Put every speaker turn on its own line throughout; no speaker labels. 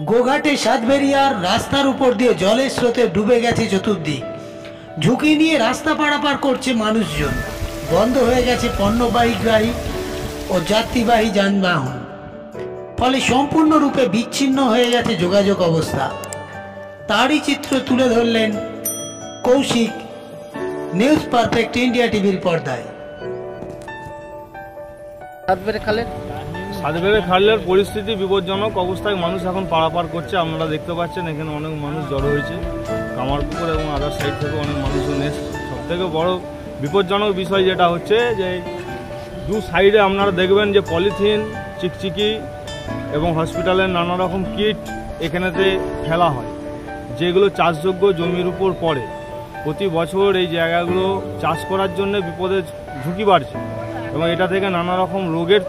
গোঘাটে সাতবেরিয়ার রাস্তার উপর দিয়ে জলের স্রোতে ডুবে গেছে চতুর্দিক। ঝুঁকি নিয়ে রাস্তা পারাপার করছে মানুষজন। বন্ধ হয়ে গেছে পণ্যবাহী ও যাত্রীবাহী যানবাহন। ফলে সম্পূর্ণরূপে বিচ্ছিন্ন হয়ে গেছে যোগাযোগ অবস্থা। তারই চিত্র তুলে ধরলেন কৌশিক নিউজ পারফেক্ট ইন্ডিয়া টিভির পর্দায়।
সাতবেরে খালের পরিস্থিতি বিপজ্জনক অবস্থায় মানুষ এখন পারাপার করছে। আপনারা দেখতে পাচ্ছেন এখানে অনেক মানুষ জড়ো হয়েছে। কামারপুকুর এবং আদার সাইড থেকে অনেক মানুষজন এসছে। সবথেকে বড় বিপজ্জনক বিষয় যেটা হচ্ছে যে দু সাইডে আপনারা দেখবেন যে পলিথিন, চিকচিকি এবং হসপিটালের নানা রকম কিট এখানেতে ফেলা হয়, যেগুলো চাষযোগ্য জমির উপর পড়ে। প্রতি বছর এই জায়গাগুলো চাষ করার জন্য বিপদের ঝুঁকি বাড়ছে এবং এটা থেকে নানা রকম রোগের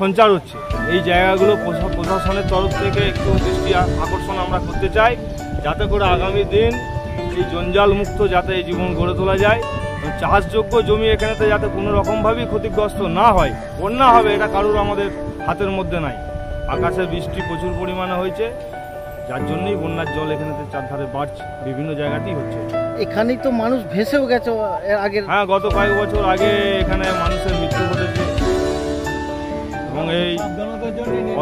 সঞ্চার হচ্ছে। এই জায়গাগুলো প্রশাসনের তরফ থেকে একটু দৃষ্টি আকর্ষণ আমরা করতে চাই, যাতে করে আগামী দিন এই জঞ্জাল মুক্ত যাতে এই জীবন গড়ে তোলা যায়। চাষযোগ্য জমি এখানেতে যাতে কোনো রকমভাবেই ক্ষতিগ্রস্ত না হয়। বন্যা হবে এটা কারোর আমাদের হাতের মধ্যে নাই। আকাশের বৃষ্টি প্রচুর পরিমাণে হয়েছে, যার জন্যই বন্যার জল এখানেতে চারধারে বাড়ছে, বিভিন্ন জায়গাতেই হচ্ছে।
এখানেই তো মানুষ ভেসেও গেছে আগে।
হ্যাঁ, গত কয়েক বছর আগে এখানে মানুষের মৃত্যু ঘটেছে এবং এই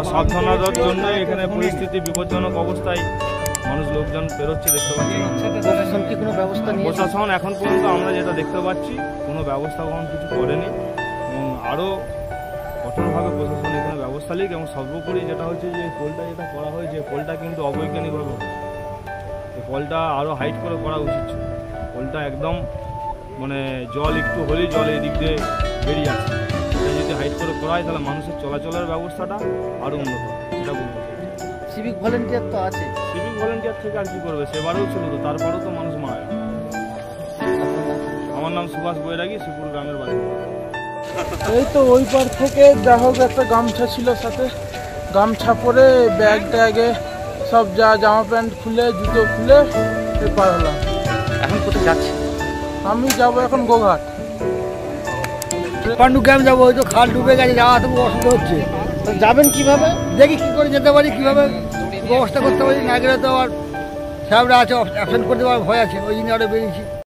অসাবধানতার জন্য এখানে পরিস্থিতি বিপজ্জনক অবস্থায় মানুষ লোকজন পেরোচ্ছে দেখতে পাচ্ছি।
প্রশাসন কি কোনো ব্যবস্থা নিয়েছে?
প্রশাসন এখন পর্যন্ত আমরা যেটা দেখতে পাচ্ছি কোনো ব্যবস্থা কখন কিছু করেনি এবং আরও কঠোরভাবে প্রশাসন এখানে ব্যবস্থা নিক। এবং সর্বোপরি যেটা হচ্ছে যে পোলটা যেটা করা হয়েছে, পোলটা কিন্তু অবৈজ্ঞানিকভাবে হচ্ছে। এই পোলটা আরও হাইট করে করা উচিত ছিল। পোলটা একদম মানে জল একটু হলেই জল এই দিক দিয়ে বেরিয়ে যাচ্ছে। এটা যদি হাইট করে করা হয় তাহলে মানুষের চলাচলের ব্যবস্থাটা আরও উন্নত হবে, এটা বলতে চাই।
সিভিক ভলেন্টিয়ার তো আছে।
সিভিক ভলেন্টিয়ার থেকে আর কি করবে? সেবারেও ছিল তো, তারপরেও তো মানুষ মারা যায়। আমার নাম সুভাষ বৈরাগী, শ্রীপুর গ্রামের বাড়ি।
এই তো ওই পার থেকে যা হোক একটা গামছা ছিল সাথে, গামছা পরে ব্যাগ ট্যাগে সব যা জামা প্যান্ট খুলে জুতো খুলে পার হলাম।
এখন কোথায় যাচ্ছে?
আমি যাব এখন গোঘাট।
পান্ডু ক্যাম্প যাবো। ওই তো খাল ডুবে গেছে, যাওয়া তো অসুবিধা হচ্ছে। যাবেন কিভাবে? দেখি কি করে যেতে পারি, কিভাবে ব্যবস্থা করতে পারি। না গেলে তো আবার সাহেবরা আছে, অ্যাবসেন্ট করতে পারার ভয় আছে, ওই জন্য আরও বেরিয়েছি।